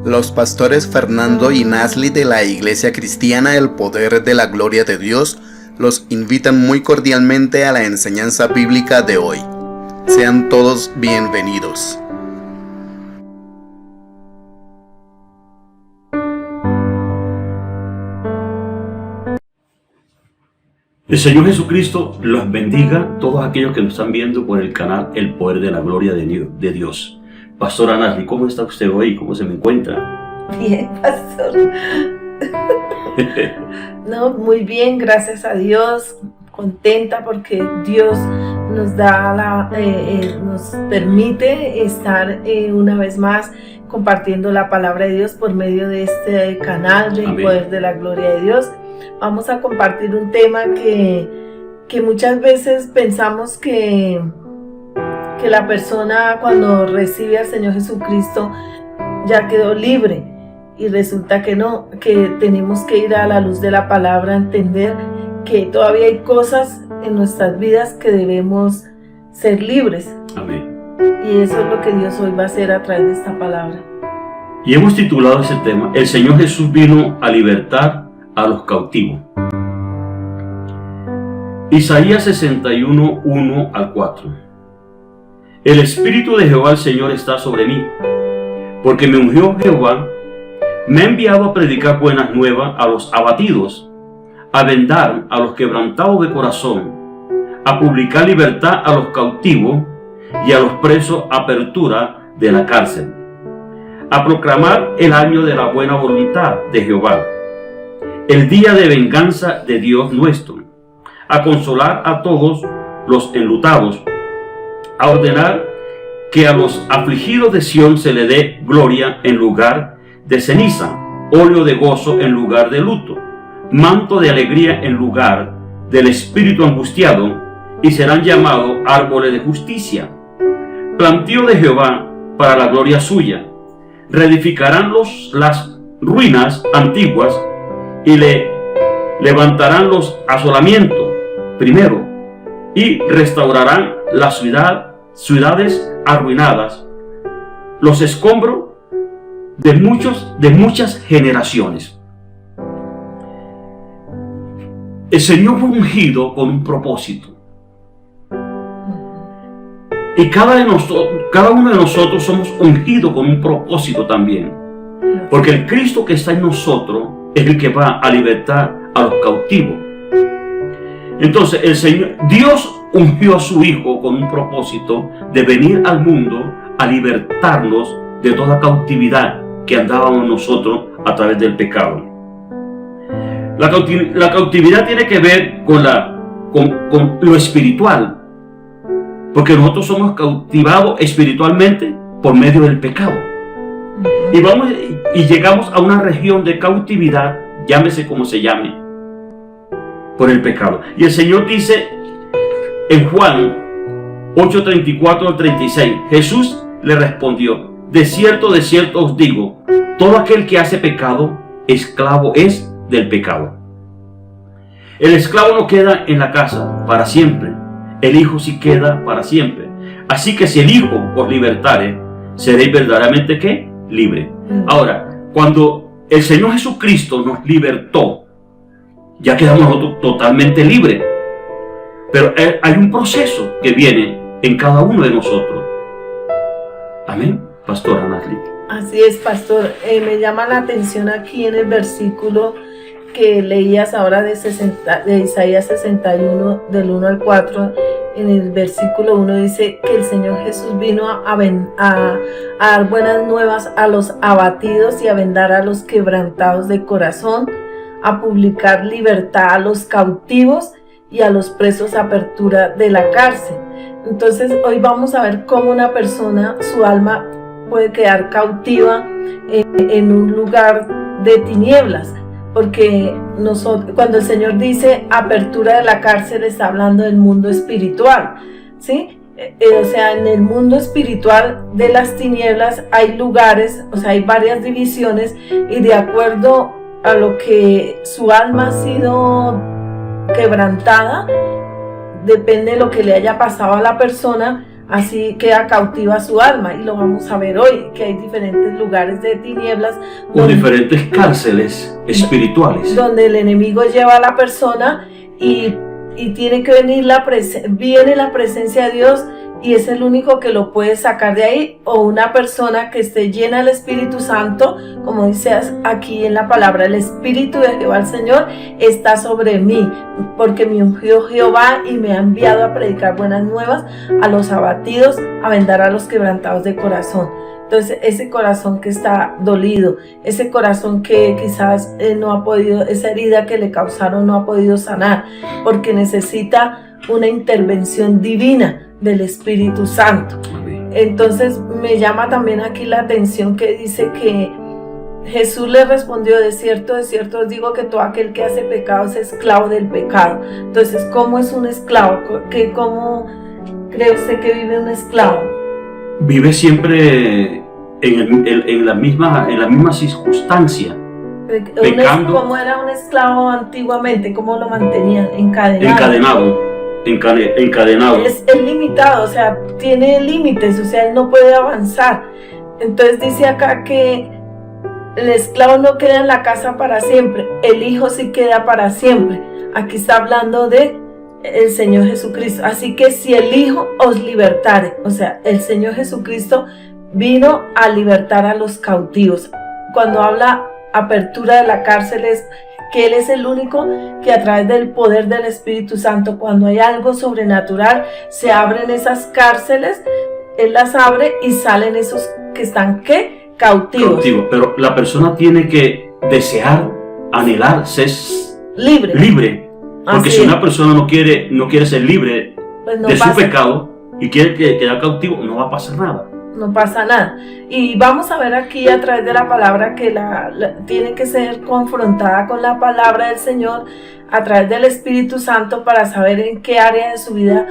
Los pastores Fernando y Nasli de la Iglesia Cristiana El Poder de la Gloria de Dios los invitan muy cordialmente a la enseñanza bíblica de hoy. Sean todos bienvenidos. El Señor Jesucristo los bendiga, todos aquellos que nos están viendo por el canal El Poder de la Gloria de Dios. Pastora Nasli, ¿cómo está usted hoy? ¿Cómo se me encuentra? Bien, pastor. No, muy bien, gracias a Dios. Contenta porque Dios nos da nos permite estar una vez más compartiendo la palabra de Dios por medio de este canal del Amén. Poder de la Gloria de Dios. Vamos a compartir un tema que muchas veces pensamos que la persona cuando recibe al Señor Jesucristo ya quedó libre, y resulta que no, que tenemos que ir a la luz de la palabra a entender que todavía hay cosas en nuestras vidas que debemos ser libres. Amén. Y eso es lo que Dios hoy va a hacer a través de esta palabra. Y hemos titulado ese tema: El Señor Jesús vino a libertar a los cautivos. Isaías 61, 1 al 4. El Espíritu de Jehová el Señor está sobre mí, porque me ungió Jehová, me ha enviado a predicar buenas nuevas a los abatidos, a vendar a los quebrantados de corazón, a publicar libertad a los cautivos y a los presos apertura de la cárcel, a proclamar el año de la buena voluntad de Jehová, el día de venganza de Dios nuestro, a consolar a todos los enlutados, a ordenar que a los afligidos de Sión se le dé gloria en lugar de ceniza, óleo de gozo en lugar de luto, manto de alegría en lugar del espíritu angustiado, y serán llamados árboles de justicia, plantío de Jehová para la gloria suya. Reedificarán las ruinas antiguas y le levantarán los asolamientos primero, y restaurarán las ciudades arruinadas, los escombros de muchas generaciones. El Señor fue ungido con un propósito, y cada uno de nosotros somos ungidos con un propósito también, porque el Cristo que está en nosotros es el que va a libertar a los cautivos. Entonces Dios ungió a su Hijo con un propósito de venir al mundo a libertarnos de toda cautividad que andábamos nosotros a través del pecado. La cautividad tiene que ver con lo espiritual, porque nosotros somos cautivados espiritualmente por medio del pecado. Y llegamos a una región de cautividad, llámese como se llame, por el pecado. Y el Señor dice en Juan 8:34 al 36, Jesús le respondió: de cierto os digo, todo aquel que hace pecado, esclavo es del pecado. El esclavo no queda en la casa para siempre, el Hijo sí queda para siempre. Así que si el Hijo os libertare, seréis verdaderamente ¿qué? Libre. Ahora, cuando el Señor Jesucristo nos libertó, ya quedamos nosotros totalmente libres. Pero hay un proceso que viene en cada uno de nosotros. Amén, Pastora Nasli. Así es, pastor. Me llama la atención aquí en el versículo que leías ahora de Isaías 61, del 1 al 4. En el versículo 1 dice que el Señor Jesús vino a dar buenas nuevas a los abatidos y a vendar a los quebrantados de corazón, a publicar libertad a los cautivos y a los presos apertura de la cárcel. Entonces hoy vamos a ver cómo una persona, su alma puede quedar cautiva en un lugar de tinieblas, porque cuando el Señor dice apertura de la cárcel, está hablando del mundo espiritual, ¿sí? O sea, en el mundo espiritual de las tinieblas hay lugares, o sea, hay varias divisiones, y de acuerdo a lo que su alma ha sido quebrantada, depende de lo que le haya pasado a la persona, así queda cautiva su alma, y lo vamos a ver hoy, que hay diferentes lugares de tinieblas o diferentes cárceles espirituales donde el enemigo lleva a la persona y tiene que venir viene la presencia de Dios, y es el único que lo puede sacar de ahí, o una persona que esté llena del Espíritu Santo, como dice aquí en la palabra, el Espíritu de Jehová el Señor está sobre mí, porque me ungió Jehová y me ha enviado a predicar buenas nuevas a los abatidos, a vendar a los quebrantados de corazón. Entonces ese corazón que está dolido, ese corazón que quizás no ha podido, esa herida que le causaron no ha podido sanar, porque necesita una intervención divina del Espíritu Santo. Entonces me llama también aquí la atención que dice que Jesús le respondió: de cierto os digo que todo aquel que hace pecado es esclavo del pecado. Entonces, ¿cómo es un esclavo? ¿Cómo cree usted que vive un esclavo? Vive siempre en la misma circunstancia, pecando. ¿Cómo era un esclavo antiguamente? ¿Cómo lo mantenían? Encadenado. Es limitado, o sea, tiene límites, o sea, él no puede avanzar. Entonces dice acá que el esclavo no queda en la casa para siempre, el hijo sí queda para siempre. Aquí está hablando de el Señor Jesucristo. Así que si el Hijo os libertare, o sea, el Señor Jesucristo vino a libertar a los cautivos. Cuando habla apertura de la cárcel, es que Él es el único que a través del poder del Espíritu Santo, cuando hay algo sobrenatural, se abren esas cárceles, Él las abre y salen esos que están, ¿qué? Cautivos. Pero la persona tiene que desear, anhelar ser libre. Porque si una persona no quiere ser libre, pues no de su pecado y quiere quedar cautivo, no va a pasar nada. No pasa nada. Y vamos a ver aquí a través de la palabra que tiene que ser confrontada con la palabra del Señor a través del Espíritu Santo para saber en qué área de su vida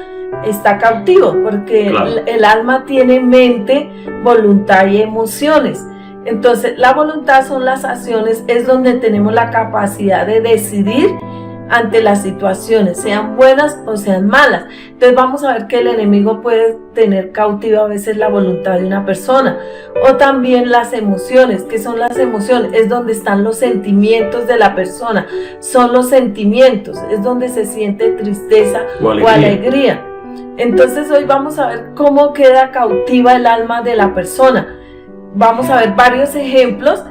está cautivo, porque claro, el alma tiene mente, voluntad y emociones. Entonces la voluntad son las acciones, es donde tenemos la capacidad de decidir ante las situaciones, sean buenas o sean malas. Entonces vamos a ver que el enemigo puede tener cautiva a veces la voluntad de una persona, o también las emociones. ¿Qué son las emociones? Es donde están los sentimientos de la persona, son los sentimientos, es donde se siente tristeza o alegría. Entonces hoy vamos a ver cómo queda cautiva el alma de la persona. Vamos a ver varios ejemplos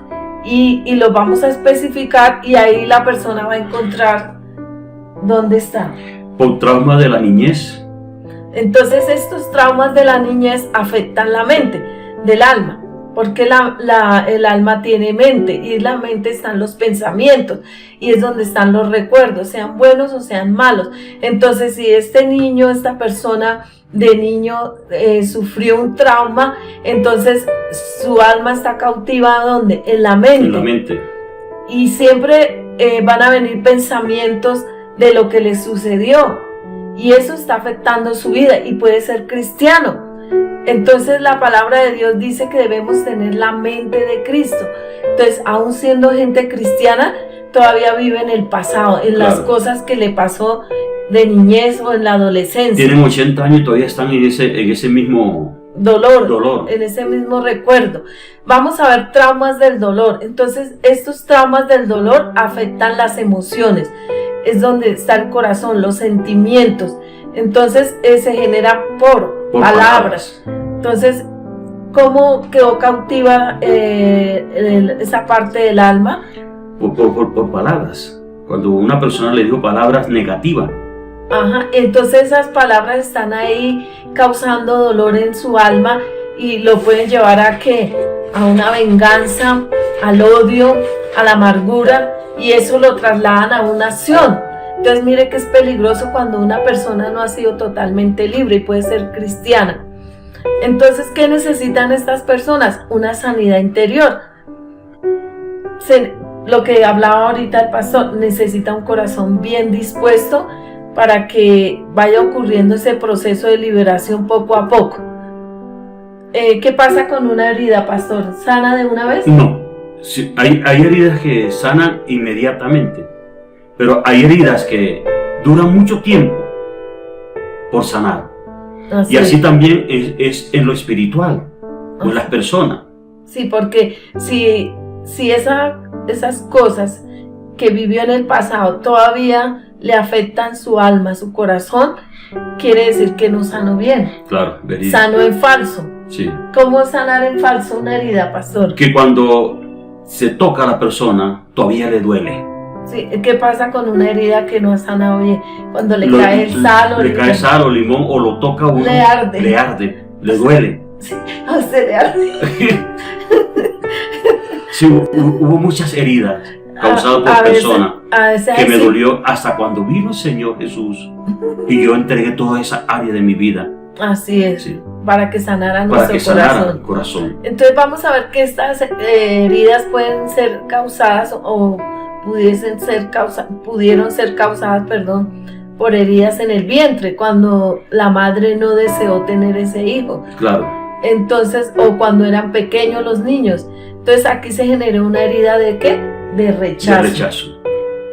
y los vamos a especificar, y ahí la persona va a encontrar dónde está. Por trauma de la niñez. Entonces estos traumas de la niñez afectan la mente del alma, porque el alma tiene mente, y en la mente están los pensamientos, y es donde están los recuerdos, sean buenos o sean malos. Entonces si esta persona de niño sufrió un trauma, entonces su alma está cautiva, ¿dónde? En la mente. En la mente. Y siempre van a venir pensamientos de lo que le sucedió, y eso está afectando su vida, y puede ser cristiano. Entonces la palabra de Dios dice que debemos tener la mente de Cristo. Entonces, aún siendo gente cristiana, todavía vive en el pasado, en las cosas que le pasó de niñez o en la adolescencia. Tienen 80 años y todavía están en ese mismo dolor, en ese mismo recuerdo. Vamos a ver traumas del dolor. Entonces estos traumas del dolor afectan las emociones, es donde está el corazón, los sentimientos. Entonces se genera por palabras. Entonces, ¿cómo quedó cautiva esa parte del alma? Por palabras. Cuando una persona le dijo palabras negativas. Ajá, entonces esas palabras están ahí causando dolor en su alma, y lo pueden llevar a ¿qué? A una venganza, al odio, a la amargura, y eso lo trasladan a una acción. Entonces mire que es peligroso cuando una persona no ha sido totalmente libre y puede ser cristiana. Entonces, ¿qué necesitan estas personas? Una sanidad interior. Lo que hablaba ahorita el pastor, necesita un corazón bien dispuesto para que vaya ocurriendo ese proceso de liberación poco a poco. ¿Qué pasa con una herida, pastor? ¿Sana de una vez? No, sí, hay heridas que sanan inmediatamente, pero hay heridas que duran mucho tiempo por sanar. Y así también es en lo espiritual, con las personas. Sí, porque si esas cosas que vivió en el pasado todavía le afectan su alma, su corazón, quiere decir que no sanó bien. Claro, verídico. Sanó en falso. Sí. ¿Cómo sanar en falso una herida, pastor? Que cuando se toca a la persona, todavía le duele. Sí, ¿qué pasa con una herida que no ha sanado bien? Cuando le cae el sal o le cae sal o limón o lo toca uno, le arde, le duele. Sí, a usted le arde. Sí, hubo muchas heridas causadas por personas que me dolió hasta cuando vino el Señor Jesús y yo entregué toda esa área de mi vida. Así es, sí, para que sanara para nuestro que sanara el corazón. Entonces vamos a ver que estas heridas pueden ser causadas o pudieron ser causadas, por heridas en el vientre, cuando la madre no deseó tener ese hijo. Claro. Entonces, o cuando eran pequeños los niños. Entonces aquí se generó una herida ¿de qué? De rechazo. De rechazo.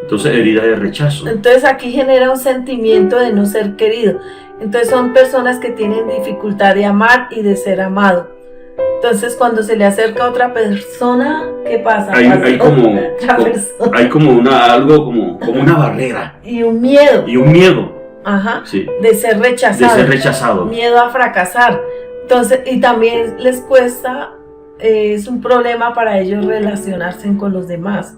Entonces, herida de rechazo. Entonces aquí genera un sentimiento de no ser querido. Entonces son personas que tienen dificultad de amar y de ser amado. Entonces cuando se le acerca a otra persona, ¿qué pasa? Hay como algo como una barrera. Y un miedo. Ajá. Sí. De ser rechazado. De ser rechazado. Miedo a fracasar. Entonces, y también les cuesta, es un problema para ellos relacionarse con los demás.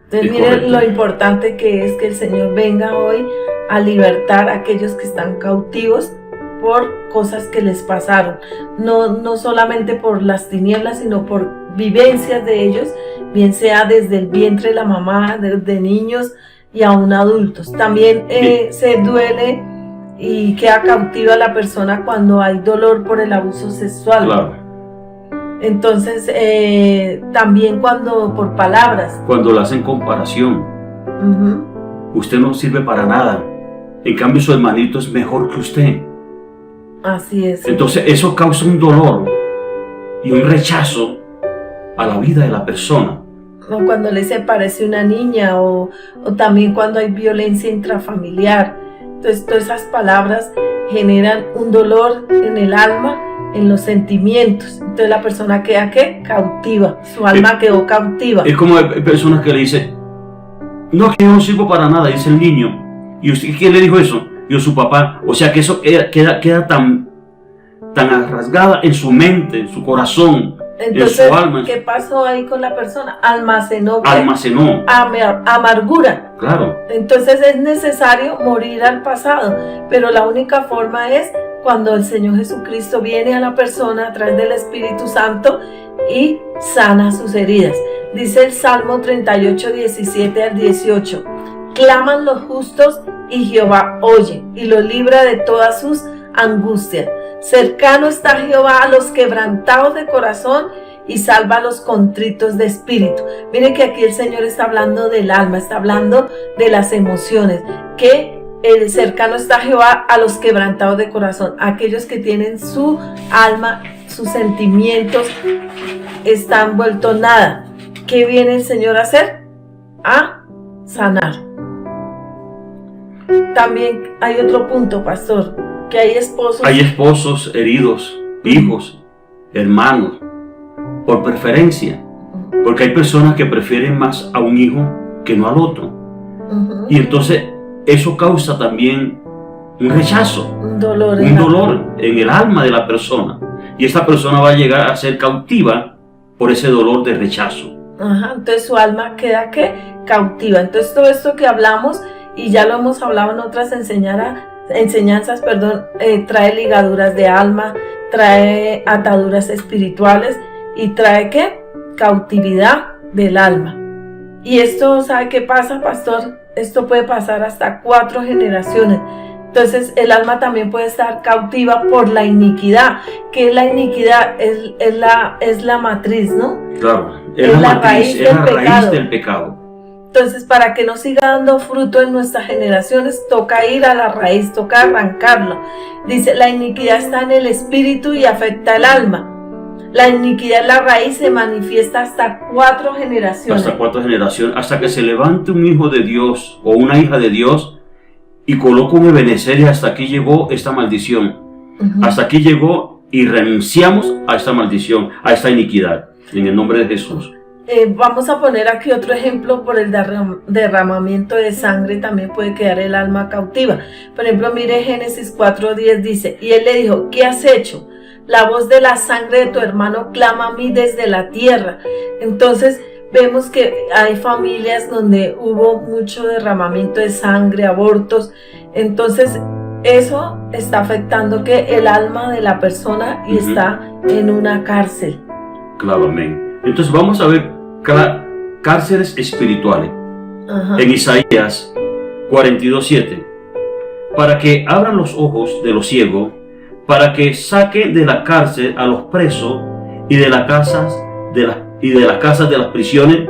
Entonces, miren lo importante que es que el Señor venga hoy a libertar a aquellos que están cautivos por cosas que les pasaron. No solamente por las tinieblas, sino por vivencias de ellos, bien sea desde el vientre de la mamá, de niños y aún adultos. También se duele y queda cautiva la persona cuando hay dolor por el abuso sexual. Claro. Entonces, también cuando por palabras. Cuando le hacen comparación. Usted no sirve para nada. En cambio, su hermanito es mejor que usted. Así es. Entonces, eso causa un dolor y un rechazo a la vida de la persona. O cuando le se parece una niña, o también cuando hay violencia intrafamiliar. Entonces, todas esas palabras generan un dolor en el alma, en los sentimientos. Entonces la persona queda ¿qué? Cautiva, su alma quedó cautiva. Es como hay personas que le dicen, no, que yo no sirvo para nada, dice el niño. ¿Y usted quién le dijo eso? Yo, su papá. O sea que eso queda tan rasgada en su mente, en su corazón, entonces, en su alma. ¿Qué pasó ahí con la persona? Almacenó amargura. Claro. Entonces es necesario morir al pasado, pero la única forma es cuando el Señor Jesucristo viene a la persona a través del Espíritu Santo y sana sus heridas. Dice el Salmo 38, 17 al 18. Claman los justos y Jehová oye y los libra de todas sus angustias. Cercano está Jehová a los quebrantados de corazón y salva a los contritos de espíritu. Miren que aquí el Señor está hablando del alma, está hablando de las emociones, que el cercano está Jehová a los quebrantados de corazón, aquellos que tienen su alma, sus sentimientos están vueltos nada. ¿Qué viene el Señor a hacer? A sanar. También hay otro punto, pastor, que hay esposos heridos, hijos, hermanos, por preferencia, porque hay personas que prefieren más a un hijo que no al otro. Y entonces eso causa también un rechazo, un dolor en el alma de la persona, y esta persona va a llegar a ser cautiva por ese dolor de rechazo. Entonces su alma queda ¿qué? Cautiva. Entonces todo esto que hablamos, y ya lo hemos hablado en otras enseñanzas, trae ligaduras de alma, trae ataduras espirituales y trae ¿qué? Cautividad del alma. Y esto, ¿sabe qué pasa, pastor? Esto puede pasar hasta 4 generaciones. Entonces el alma también puede estar cautiva por la iniquidad. ¿Qué es la iniquidad? Es la matriz, ¿no? Claro, es la raíz del pecado. Entonces, para que no siga dando fruto en nuestras generaciones, toca ir a la raíz, toca arrancarlo. Dice, la iniquidad está en el espíritu y afecta el alma. La iniquidad en la raíz se manifiesta hasta 4 generaciones. Hasta 4 generaciones, hasta que se levante un hijo de Dios o una hija de Dios y coloque un ebenecer, y hasta aquí llegó esta maldición. Hasta aquí llegó y renunciamos a esta maldición, a esta iniquidad, en el nombre de Jesús. Vamos a poner aquí otro ejemplo. Por el derramamiento de sangre también puede quedar el alma cautiva. Por ejemplo, mire Génesis 4:10 dice, y él le dijo, ¿qué has hecho? La voz de la sangre de tu hermano clama a mí desde la tierra. Entonces vemos que hay familias donde hubo mucho derramamiento de sangre, abortos. Entonces eso está afectando que el alma de la persona y está en una cárcel. Claro, amén. Entonces vamos a ver cárceles espirituales. En Isaías 42:7. Para que abran los ojos de los ciegos, para que saquen de la cárcel a los presos y de las casas de las prisiones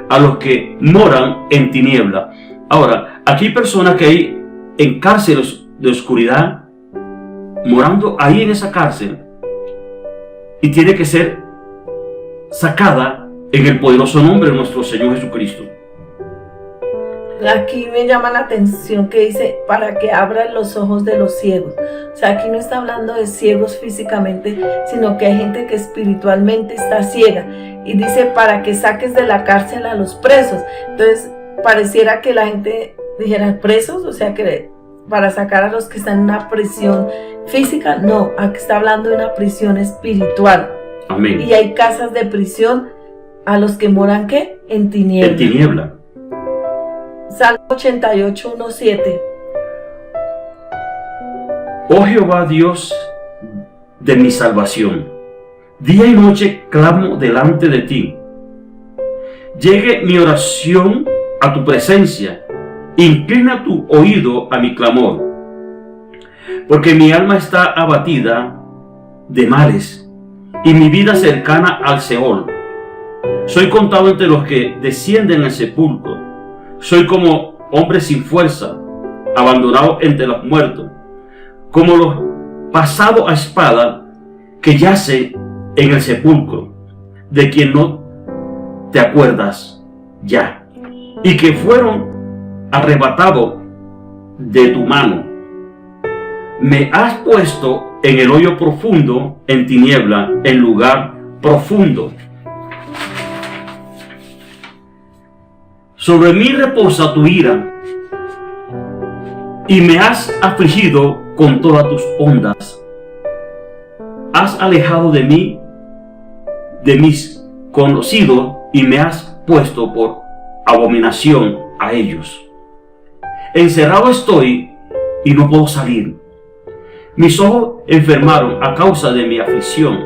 a los que moran en tiniebla. Ahora, aquí hay personas que hay en cárceles de oscuridad, morando ahí en esa cárcel, y tiene que ser sacada en el poderoso nombre de nuestro Señor Jesucristo. Aquí me llama la atención que dice, para que abran los ojos de los ciegos. O sea, aquí no está hablando de ciegos físicamente, sino que hay gente que espiritualmente está ciega. Y dice, para que saques de la cárcel a los presos. Entonces, pareciera que la gente dijera, ¿presos? O sea, que para sacar a los que están en una prisión física. No, aquí está hablando de una prisión espiritual. Amén. Y hay casas de prisión a los que moran, ¿qué? En tiniebla. En tiniebla. Salmo 88:1-7. Oh Jehová, Dios de mi salvación, día y noche clamo delante de ti. Llegue mi oración a tu presencia, inclina tu oído a mi clamor, porque mi alma está abatida de males y mi vida cercana al Seol. Soy contado entre los que descienden al sepulcro. Soy como hombre sin fuerza, abandonado entre los muertos, como los pasados a espada que yace en el sepulcro, de quien no te acuerdas ya, y que fueron arrebatados de tu mano. Me has puesto en el hoyo profundo, en tiniebla, en lugar profundo. Sobre mí reposa tu ira, y me has afligido con todas tus ondas. Has alejado de mí, de mis conocidos, y me has puesto por abominación a ellos. Encerrado estoy y no puedo salir. Mis ojos enfermaron a causa de mi aflicción.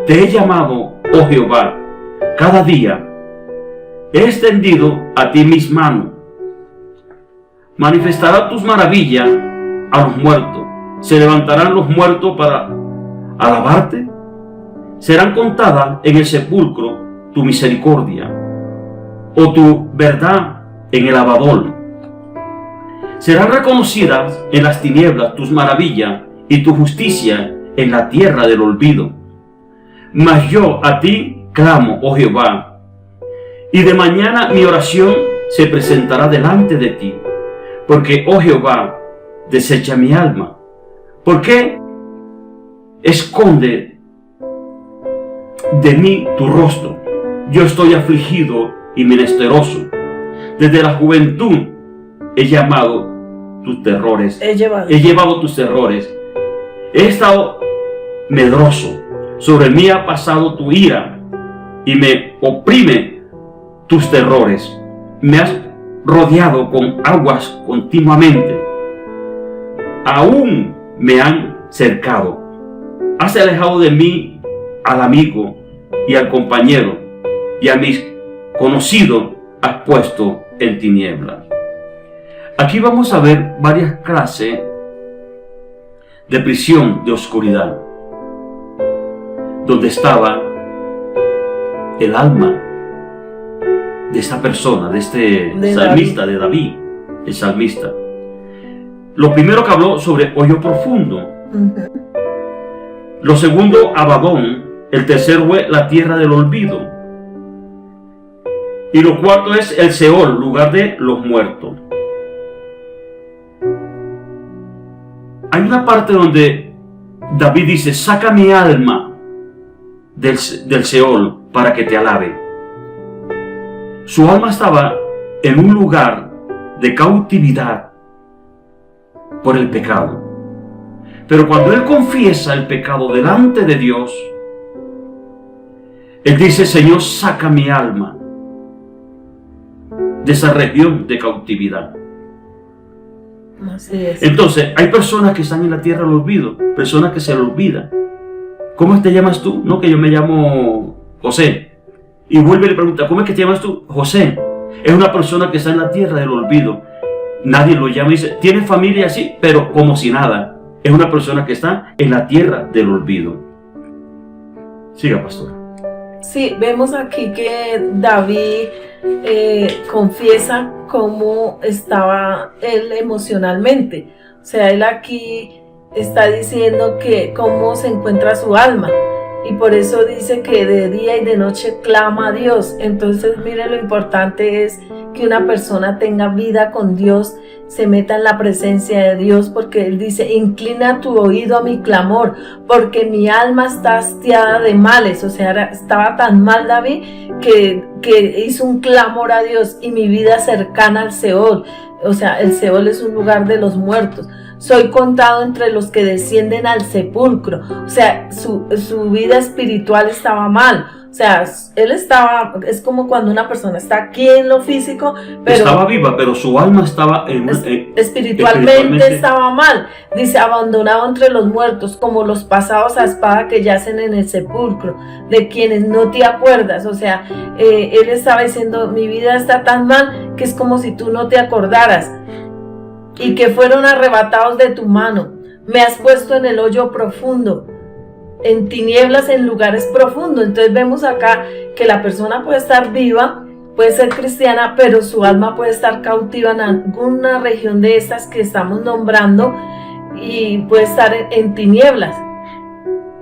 Te he llamado, oh Jehová, cada día. He extendido a ti mis manos. Manifestará tus maravillas a los muertos. Se levantarán los muertos para alabarte. Serán contadas en el sepulcro tu misericordia, o tu verdad en el abadol. Serán reconocidas en las tinieblas tus maravillas y tu justicia en la tierra del olvido. Mas yo a ti clamo, oh Jehová, y de mañana mi oración se presentará delante de ti, porque, oh Jehová, desecha mi alma. ¿Por qué esconde de mí tu rostro? Yo estoy afligido y menesteroso. Desde la juventud he llamado tus terrores. He llevado tus terrores. He estado medroso. Sobre mí ha pasado tu ira y me oprime tus terrores. Me has rodeado con aguas continuamente. Aún me han cercado. Has alejado de mí al amigo y al compañero, y a mis conocidos has puesto en tinieblas. Aquí vamos a ver varias clases de prisión de oscuridad, donde estaba el alma de esta persona, de este salmista, de David, el salmista. Lo primero que habló sobre hoyo profundo. Lo segundo, Abadón. El tercero fue la tierra del olvido. Y lo cuarto es el Seol, lugar de los muertos. Hay una parte donde David dice, saca mi alma del Seol para que te alabe. Su alma estaba en un lugar de cautividad por el pecado. Pero cuando él confiesa el pecado delante de Dios, él dice, Señor, saca mi alma de esa región de cautividad. Así es. Entonces, hay personas que están en la tierra del olvido, personas que se le olvidan. ¿Cómo te llamas tú? No, que yo me llamo José. Y vuelve y le pregunta, ¿cómo es que te llamas tú? José. Es una persona que está en la tierra del olvido. Nadie lo llama y dice, tiene familia así, pero como si nada. Es una persona que está en la tierra del olvido. Siga, pastor. Sí, vemos aquí que David confiesa cómo estaba él emocionalmente. O sea, él aquí está diciendo que cómo se encuentra su alma. Y por eso dice que de día y de noche clama a Dios. Entonces, mire, lo importante es que una persona tenga vida con Dios, se meta en la presencia de Dios, porque Él dice, inclina tu oído a mi clamor, porque mi alma está hastiada de males. O sea, estaba tan mal David que hizo un clamor a Dios, y mi vida cercana al Seol. O sea, el Seol es un lugar de los muertos. Soy contado entre los que descienden al sepulcro. O sea, su vida espiritual estaba mal. O sea, él estaba, es como cuando una persona está aquí en lo físico, pero estaba viva, pero su alma estaba espiritualmente estaba mal. Dice, abandonado entre los muertos, como los pasados a espada que yacen en el sepulcro, de quienes no te acuerdas. O sea, él estaba diciendo, mi vida está tan mal que es como si tú no te acordaras, y que fueron arrebatados de tu mano. Me has puesto en el hoyo profundo, en tinieblas, en lugares profundos. Entonces vemos acá que la persona puede estar viva, puede ser cristiana, pero su alma puede estar cautiva en alguna región de estas que estamos nombrando, y puede estar en tinieblas.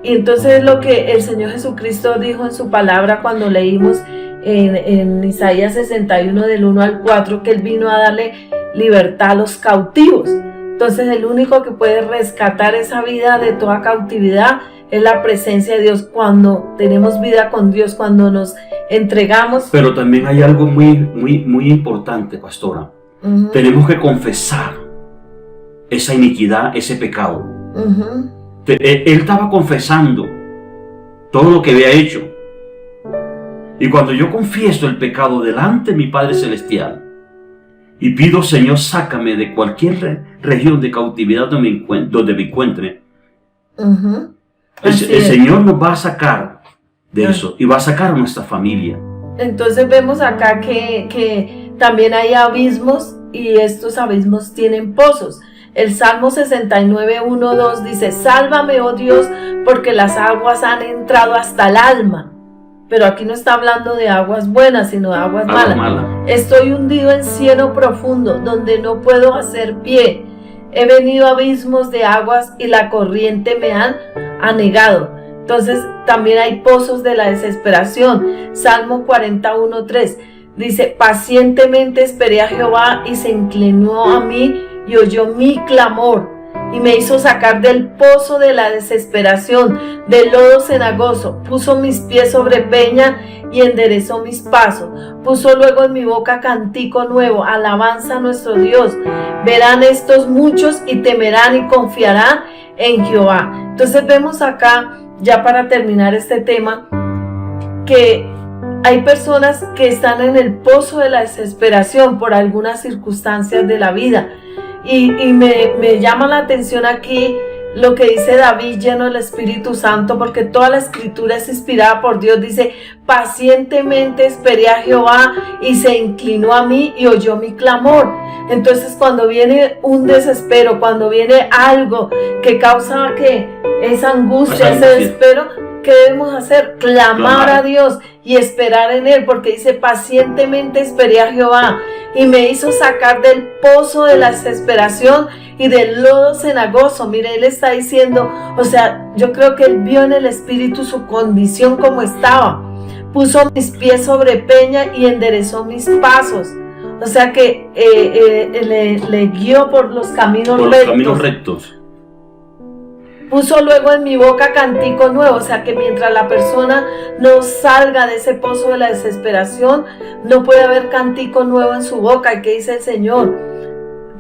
Y entonces es lo que el Señor Jesucristo dijo en su palabra cuando leímos en Isaías 61 del 1 al 4, que Él vino a darle libertad a los cautivos. Entonces el único que puede rescatar esa vida de toda cautividad es la presencia de Dios, cuando tenemos vida con Dios, cuando nos entregamos. Pero también hay algo muy importante, pastora. Tenemos que confesar esa iniquidad, ese pecado. Él estaba confesando todo lo que había hecho. Y cuando yo confieso el pecado delante de mi Padre Celestial y pido, Señor, sácame de cualquier región de cautividad donde me encuentre, el Señor nos va a sacar de eso, y va a sacar a nuestra familia. Entonces vemos acá que también hay abismos, y estos abismos tienen pozos. El Salmo 69, 1, 2 dice, sálvame, oh Dios, porque las aguas han entrado hasta el alma. Pero aquí no está hablando de aguas buenas, sino de aguas malas. Estoy hundido en cieno profundo, donde no puedo hacer pie. He venido a abismos de aguas, y la corriente me han anegado. Entonces también hay pozos de la desesperación. Salmo 41, 3 dice, pacientemente esperé a Jehová, y se inclinó a mí, y oyó mi clamor, y me hizo sacar del pozo de la desesperación, del lodo cenagoso. Puso mis pies sobre peña, y enderezó mis pasos. Puso luego en mi boca cántico nuevo, alabanza a nuestro Dios. Verán estos muchos, y temerán, y confiarán en Jehová. Entonces vemos acá, ya para terminar este tema, que hay personas que están en el pozo de la desesperación por algunas circunstancias de la vida. Y me llama la atención aquí lo que dice David, lleno del Espíritu Santo, porque toda la escritura es inspirada por Dios. Dice, pacientemente esperé a Jehová, y se inclinó a mí, y oyó mi clamor. Entonces cuando viene un desespero, cuando viene algo que causa que esa angustia, ese desespero, ¿qué debemos hacer? Clamar a Dios y esperar en Él, porque dice, pacientemente esperé a Jehová, y me hizo sacar del pozo de la desesperación y del lodo cenagoso. Mire, Él está diciendo, o sea, yo creo que Él vio en el Espíritu su condición como estaba. Puso mis pies sobre peña, y enderezó mis pasos. O sea que le guió por los caminos rectos. Puso luego en mi boca cantico nuevo, o sea que mientras la persona no salga de ese pozo de la desesperación, no puede haber cantico nuevo en su boca. ¿Y qué dice el Señor?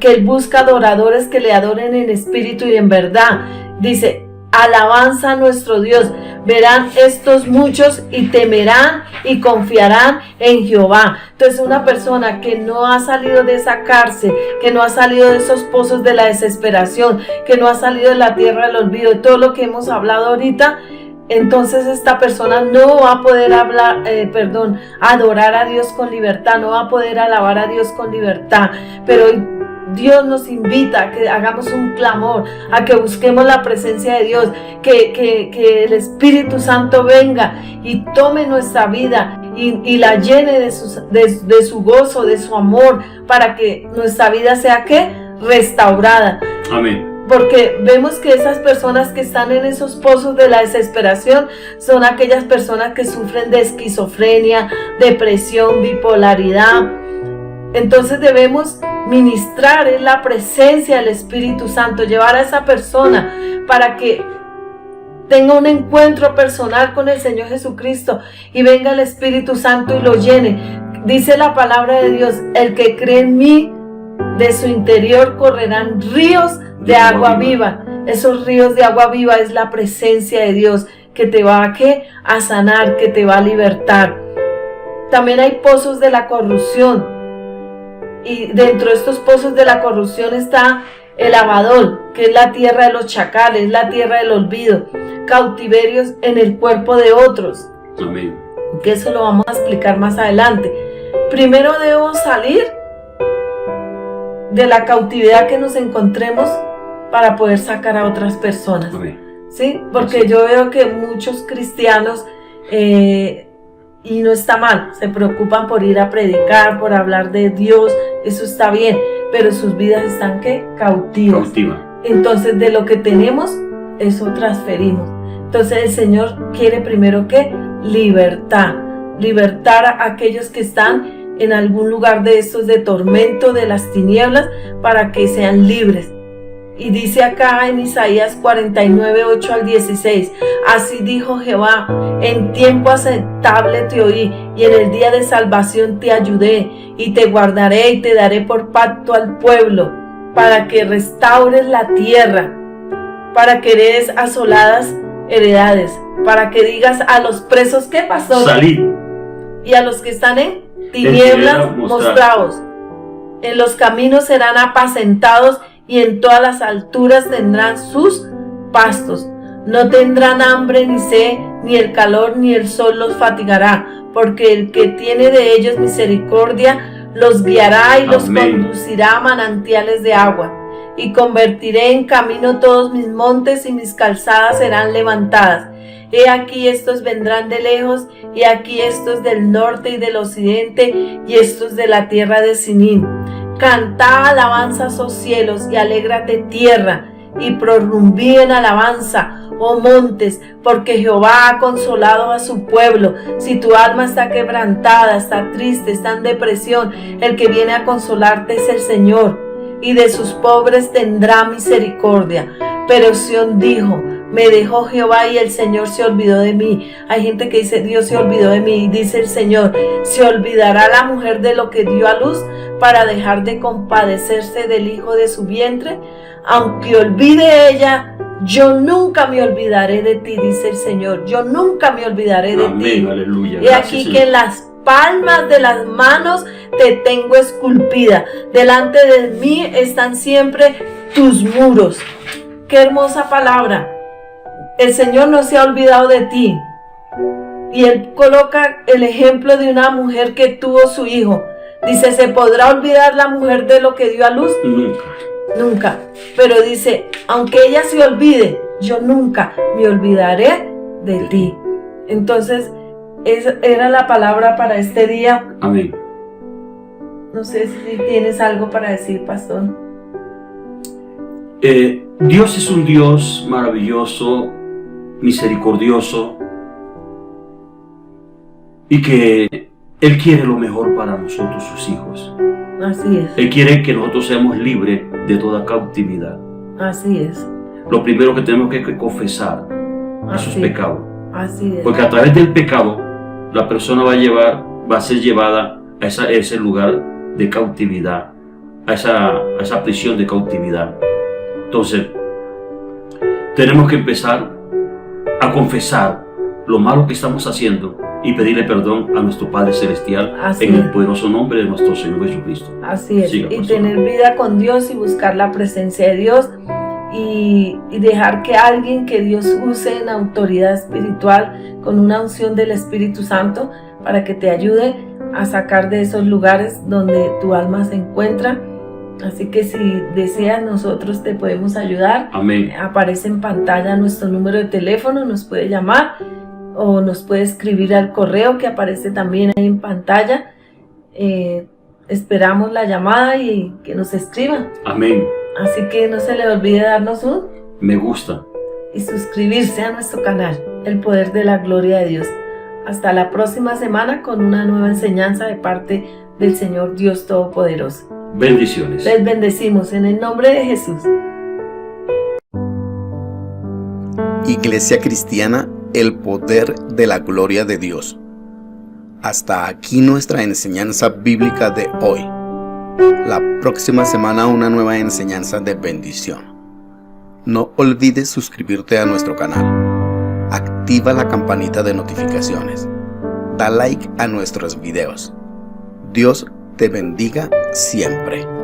Que Él busca adoradores que le adoren en espíritu y en verdad. Dice, alabanza a nuestro Dios. Verán estos muchos y temerán y confiarán en Jehová. Entonces una persona que no ha salido de esa cárcel, que no ha salido de esos pozos de la desesperación, que no ha salido de la tierra del olvido, de todo lo que hemos hablado ahorita, entonces esta persona no va a poder adorar a Dios con libertad, no va a poder alabar a Dios con libertad. Pero Dios nos invita a que hagamos un clamor, a que busquemos la presencia de Dios, que el Espíritu Santo venga y tome nuestra vida y la llene de su gozo, de su amor, para que nuestra vida sea ¿qué? Restaurada. Amén. Porque vemos que esas personas que están en esos pozos de la desesperación son aquellas personas que sufren de esquizofrenia, depresión, bipolaridad. Entonces debemos ministrar en la presencia del Espíritu Santo, llevar a esa persona para que tenga un encuentro personal con el Señor Jesucristo y venga el Espíritu Santo y lo llene. Dice la palabra de Dios, el que cree en mí, de su interior correrán ríos de agua viva. Esos ríos de agua viva es la presencia de Dios que te va a sanar, que te va a libertar. También hay pozos de la corrupción. Y dentro de estos pozos de la corrupción está el Abadón, que es la tierra de los chacales, la tierra del olvido, cautiverios en el cuerpo de otros. Amén. Que eso lo vamos a explicar más adelante. Primero debo salir de la cautividad que nos encontremos para poder sacar a otras personas. Amén. ¿Sí? Porque yo veo que muchos cristianos y no está mal, se preocupan por ir a predicar, por hablar de Dios, eso está bien, pero sus vidas están ¿qué? Cautivas. Entonces de lo que tenemos, eso transferimos. Entonces el Señor quiere primero ¿qué? Libertad, libertar a aquellos que están en algún lugar de estos de tormento, de las tinieblas, para que sean libres. Y dice acá en Isaías 49, 8 al 16, así dijo Jehová, en tiempo aceptable te oí, y en el día de salvación te ayudé, y te guardaré y te daré por pacto al pueblo, para que restaures la tierra, para que heredes asoladas heredades, para que digas a los presos, ¿qué pasó? Salid. Y a los que están en tinieblas, mostraos. En los caminos serán apacentados, y en todas las alturas tendrán sus pastos. No tendrán hambre ni sed, ni el calor ni el sol los fatigará, porque el que tiene de ellos misericordia los guiará y los conducirá a manantiales de agua. Y convertiré en camino todos mis montes y mis calzadas serán levantadas. He aquí estos vendrán de lejos, y aquí estos del norte y del occidente, y estos de la tierra de Sinim. Cantad alabanzas, oh cielos, y alégrate tierra, y prorrumpid en alabanza, oh montes, porque Jehová ha consolado a su pueblo. Si tu alma está quebrantada, está triste, está en depresión, el que viene a consolarte es el Señor, y de sus pobres tendrá misericordia. Pero Sión dijo, me dejó Jehová y el Señor se olvidó de mí. Hay gente que dice, Dios se olvidó de mí. Y dice el Señor, ¿se olvidará la mujer de lo que dio a luz para dejar de compadecerse del hijo de su vientre? Aunque olvide ella, yo nunca me olvidaré de ti, dice el Señor. Yo nunca me olvidaré de ti. Aleluya. Y aquí que en las palmas de las manos te tengo esculpida. Delante de mí están siempre tus muros. Qué hermosa palabra. El Señor no se ha olvidado de ti. Y Él coloca el ejemplo de una mujer que tuvo su hijo. Dice, ¿se podrá olvidar la mujer de lo que dio a luz? Nunca. Nunca. Pero dice, aunque ella se olvide, yo nunca me olvidaré de ti. Entonces, esa era la palabra para este día. Amén. No sé si tienes algo para decir, pastor. Dios es un Dios maravilloso, misericordioso, y que Él quiere lo mejor para nosotros, sus hijos. Así es. Él quiere que nosotros seamos libres de toda cautividad. Así es. lo primero que tenemos que confesar esos pecados. Así es. Porque a través del pecado, la persona va a ser llevada a ese lugar de cautividad, a esa prisión de cautividad. Entonces, tenemos que empezar a confesar lo malo que estamos haciendo y pedirle perdón a nuestro Padre Celestial en el poderoso nombre de nuestro Señor Jesucristo. Así es. Siga, y pastor. tener vida con Dios y buscar la presencia de Dios y dejar que alguien que Dios use en autoridad espiritual con una unción del Espíritu Santo para que te ayude a sacar de esos lugares donde tu alma se encuentra. Así que si deseas, nosotros te podemos ayudar. Amén. Aparece en pantalla nuestro número de teléfono, nos puede llamar o nos puede escribir al correo que aparece también ahí en pantalla. Esperamos la llamada y que nos escriban. Amén. Así que no se le olvide darnos un Me gusta. y suscribirse a nuestro canal, El Poder de la Gloria de Dios. Hasta la próxima semana con una nueva enseñanza de parte del Señor Dios Todopoderoso. Bendiciones. Les bendecimos en el nombre de Jesús. Iglesia Cristiana, el poder de la gloria de Dios. Hasta aquí nuestra enseñanza bíblica de hoy. La próxima semana una nueva enseñanza de bendición. No olvides suscribirte a nuestro canal. Activa la campanita de notificaciones. Da like a nuestros videos. Dios te bendiga siempre.